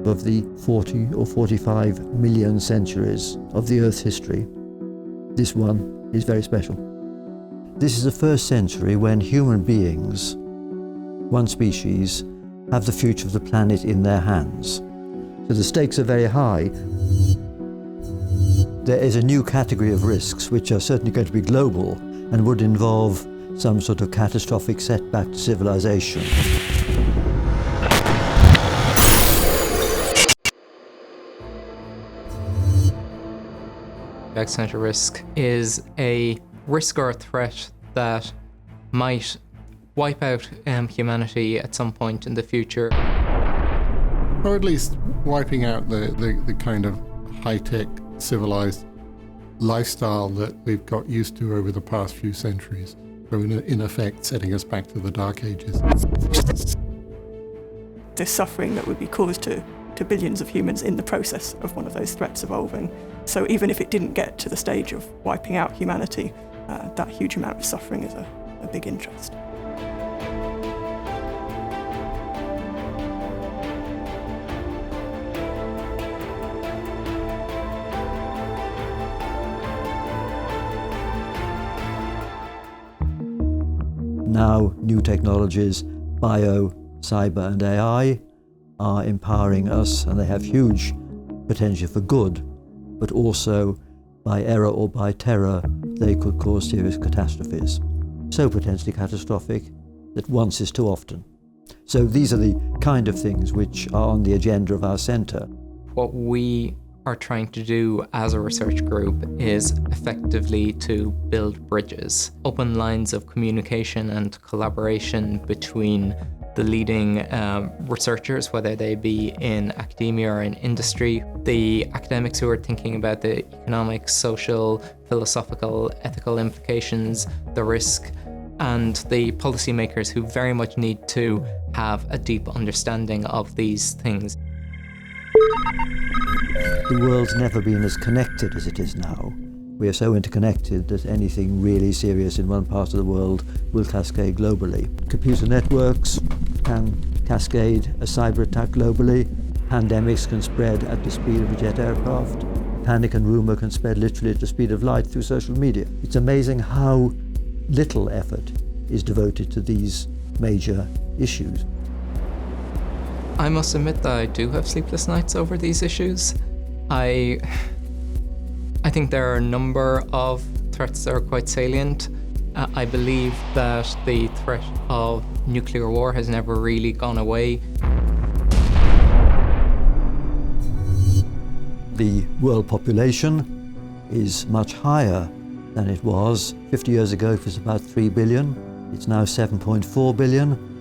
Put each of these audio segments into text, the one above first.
of the 40 or 45 million centuries of the Earth's history, this one is very special. This is the first century when human beings, one species, have the future of the planet in their hands. So the stakes are very high. There is a new category of risks which are certainly going to be global and would involve some sort of catastrophic setback to civilization. Existential risk is a risk or a threat that might wipe out humanity at some point in the future. Or at least wiping out the kind of high-tech, civilized lifestyle that we've got used to over the past few centuries. So in effect, setting us back to the Dark Ages. The suffering that would be caused to billions of humans in the process of one of those threats evolving. So even if it didn't get to the stage of wiping out humanity, that huge amount of suffering is a big interest. Now, new technologies, bio, cyber and AI are empowering us, and they have huge potential for good, but also by error or by terror, they could cause serious catastrophes. So potentially catastrophic that once is too often. So these are the kind of things which are on the agenda of our centre. What we are trying to do as a research group is effectively to build bridges, open lines of communication and collaboration between the leading researchers, whether they be in academia or in industry, the academics who are thinking about the economic, social, philosophical, ethical implications, the risk, and the policymakers who very much need to have a deep understanding of these things. The world's never been as connected as it is now. We are so interconnected that anything really serious in one part of the world will cascade globally. Computer networks can cascade a cyber attack globally. Pandemics can spread at the speed of a jet aircraft. Panic and rumour can spread literally at the speed of light through social media. It's amazing how little effort is devoted to these major issues. I must admit that I do have sleepless nights over these issues. I think there are a number of threats that are quite salient. I believe that the threat of nuclear war has never really gone away. The world population is much higher than it was. 50 years ago it was about 3 billion. It's now 7.4 billion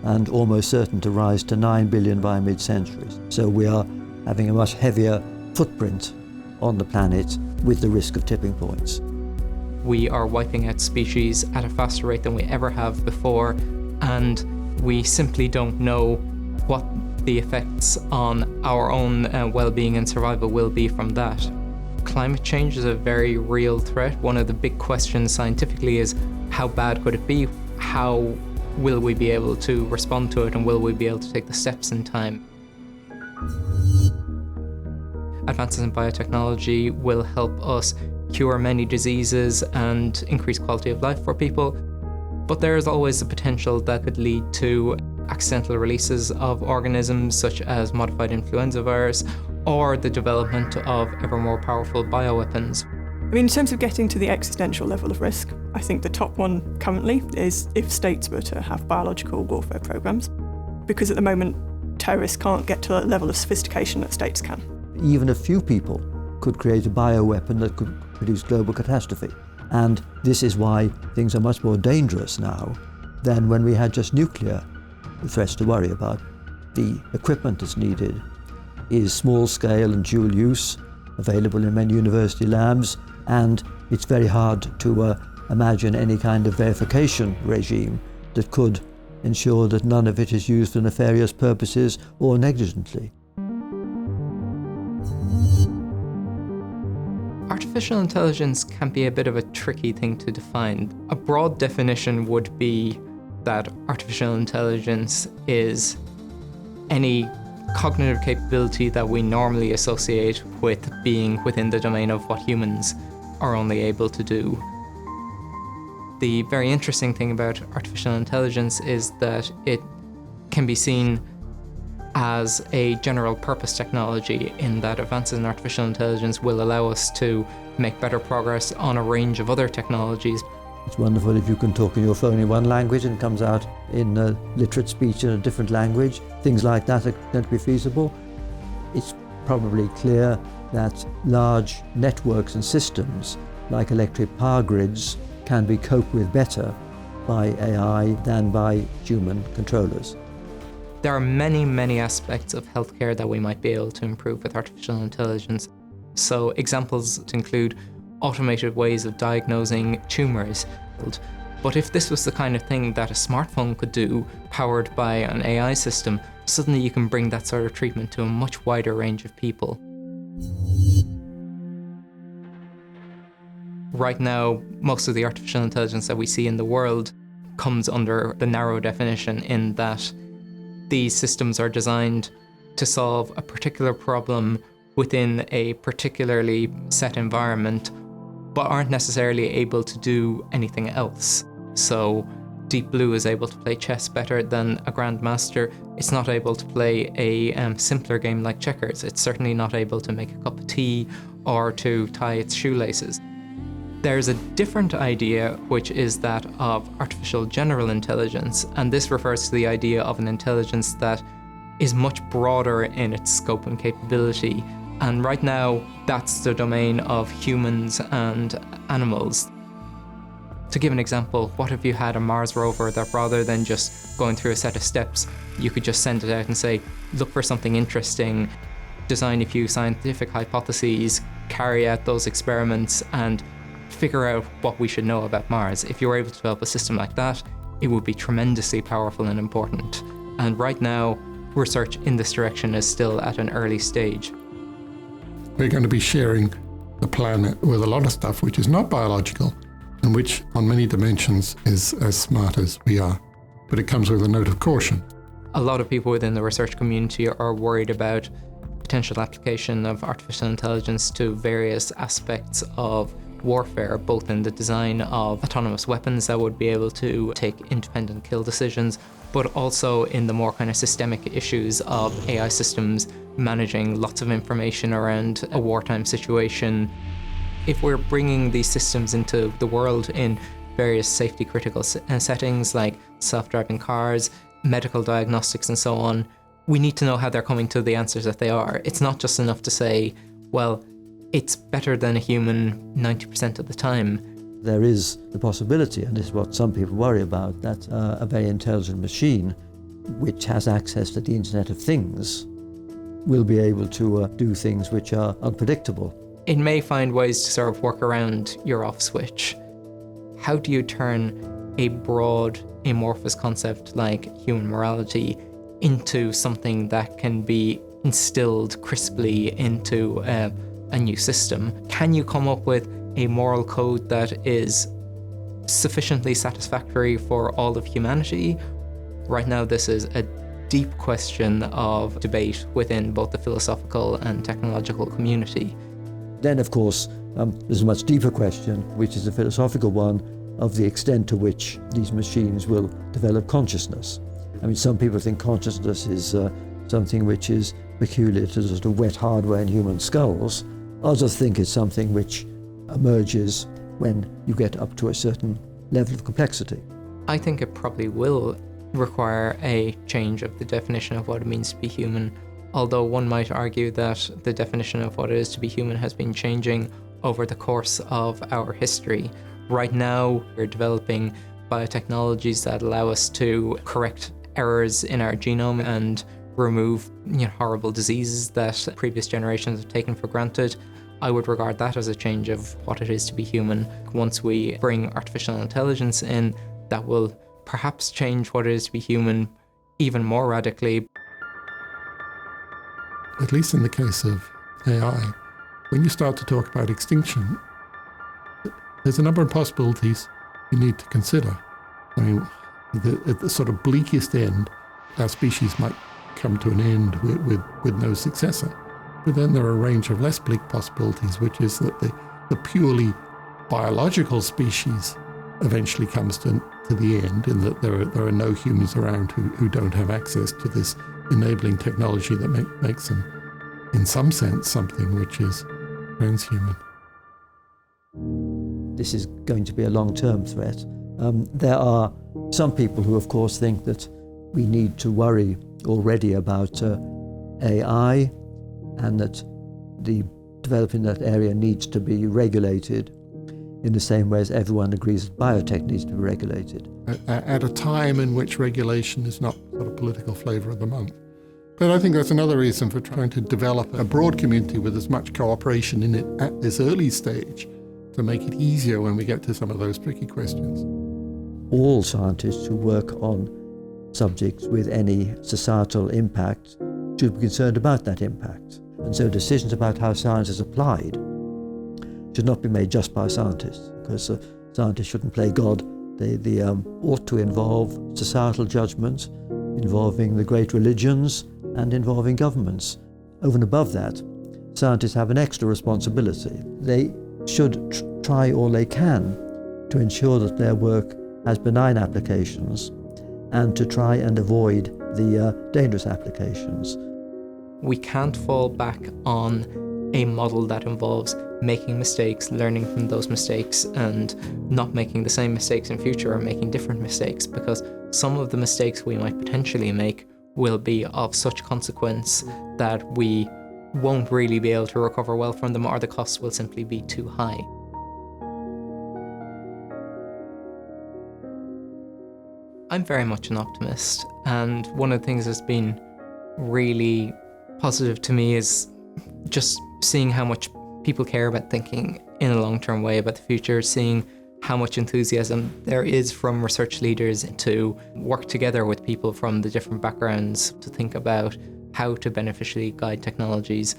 and almost certain to rise to 9 billion by mid-century. So we are having a much heavier footprint on the planet with the risk of tipping points. We are wiping out species at a faster rate than we ever have before, and we simply don't know what the effects on our own well-being and survival will be from that. Climate change is a very real threat. One of the big questions scientifically is how bad could it be? How will we be able to respond to it, and will we be able to take the steps in time? Advances in biotechnology will help us cure many diseases and increase quality of life for people, but there is always the potential that could lead to accidental releases of organisms such as modified influenza virus or the development of ever more powerful bioweapons. I mean, in terms of getting to the existential level of risk, I think the top one currently is if states were to have biological warfare programs, because at the moment terrorists can't get to a level of sophistication that states can. Even a few people could create a bioweapon that could produce global catastrophe. And this is why things are much more dangerous now than when we had just nuclear threats to worry about. The equipment that's needed is small scale and dual use, available in many university labs, and it's very hard to imagine any kind of verification regime that could ensure that none of it is used for nefarious purposes or negligently. Artificial intelligence can be a bit of a tricky thing to define. A broad definition would be that artificial intelligence is any cognitive capability that we normally associate with being within the domain of what humans are only able to do. The very interesting thing about artificial intelligence is that it can be seen as a general purpose technology, in that advances in artificial intelligence will allow us to make better progress on a range of other technologies. It's wonderful if you can talk in your phone in one language and it comes out in literate speech in a different language. Things like that are going to be feasible. It's probably clear that large networks and systems like electric power grids can be coped with better by AI than by human controllers. There are many, many aspects of healthcare that we might be able to improve with artificial intelligence. So examples include automated ways of diagnosing tumours. But if this was the kind of thing that a smartphone could do, powered by an AI system, suddenly you can bring that sort of treatment to a much wider range of people. Right now, most of the artificial intelligence that we see in the world comes under the narrow definition, in that these systems are designed to solve a particular problem within a particularly set environment, but aren't necessarily able to do anything else. So Deep Blue is able to play chess better than a grandmaster. It's not able to play a simpler game like checkers. It's certainly not able to make a cup of tea or to tie its shoelaces. There's a different idea, which is that of artificial general intelligence, and this refers to the idea of an intelligence that is much broader in its scope and capability. And right now, that's the domain of humans and animals. To give an example, what if you had a Mars rover that, rather than just going through a set of steps, you could just send it out and say, look for something interesting, design a few scientific hypotheses, carry out those experiments, and figure out what we should know about Mars. If you were able to develop a system like that, it would be tremendously powerful and important. And right now, research in this direction is still at an early stage. We're going to be sharing the planet with a lot of stuff which is not biological, and which on many dimensions is as smart as we are. But it comes with a note of caution. A lot of people within the research community are worried about potential application of artificial intelligence to various aspects of warfare, both in the design of autonomous weapons that would be able to take independent kill decisions, but also in the more kind of systemic issues of AI systems managing lots of information around a wartime situation. If we're bringing these systems into the world in various safety critical settings like self-driving cars, medical diagnostics and so on, we need to know how they're coming to the answers that they are. It's not just enough to say, well, it's better than a human 90% of the time. There is the possibility, and this is what some people worry about, that a very intelligent machine which has access to the Internet of Things will be able to do things which are unpredictable. It may find ways to sort of work around your off switch. How do you turn a broad, amorphous concept like human morality into something that can be instilled crisply into a new system? Can you come up with a moral code that is sufficiently satisfactory for all of humanity? Right now, this is a deep question of debate within both the philosophical and technological community. Then, of course, there's a much deeper question, which is a philosophical one, of the extent to which these machines will develop consciousness. I mean, some people think consciousness is something which is peculiar to the sort of wet hardware in human skulls. Others think it's something which emerges when you get up to a certain level of complexity. I think it probably will require a change of the definition of what it means to be human, although one might argue that the definition of what it is to be human has been changing over the course of our history. Right now, we're developing biotechnologies that allow us to correct errors in our genome and remove horrible diseases that previous generations have taken for granted. I would regard that as a change of what it is to be human. Once we bring artificial intelligence in, that will perhaps change what it is to be human even more radically. At least in the case of AI, when you start to talk about extinction, there's a number of possibilities you need to consider. I mean, at the sort of bleakest end, our species might come to an end with no successor. But then there are a range of less bleak possibilities, which is that the purely biological species eventually comes to the end, in that there are no humans around who don't have access to this enabling technology that makes them, in some sense, something which is transhuman. This is going to be a long-term threat. There are some people who, of course, think that we need to worry already about AI, and that the development in that area needs to be regulated in the same way as everyone agrees that biotech needs to be regulated. At a time in which regulation is not sort of political flavour of the month. But I think that's another reason for trying to develop a broad community with as much cooperation in it at this early stage, to make it easier when we get to some of those tricky questions. All scientists who work on subjects with any societal impact should be concerned about that impact. And so decisions about how science is applied should not be made just by scientists, because scientists shouldn't play God. They ought to involve societal judgment, involving the great religions and involving governments. Over and above that, scientists have an extra responsibility. They should try all they can to ensure that their work has benign applications and to try and avoid the dangerous applications. We can't fall back on a model that involves making mistakes, learning from those mistakes, and not making the same mistakes in future, or making different mistakes, because some of the mistakes we might potentially make will be of such consequence that we won't really be able to recover well from them, or the costs will simply be too high. I'm very much an optimist, and one of the things that's been really positive to me is just seeing how much people care about thinking in a long-term way about the future, seeing how much enthusiasm there is from research leaders to work together with people from the different backgrounds to think about how to beneficially guide technologies.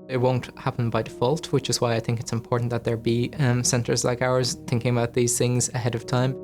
It won't happen by default, which is why I think it's important that there be centres like ours thinking about these things ahead of time.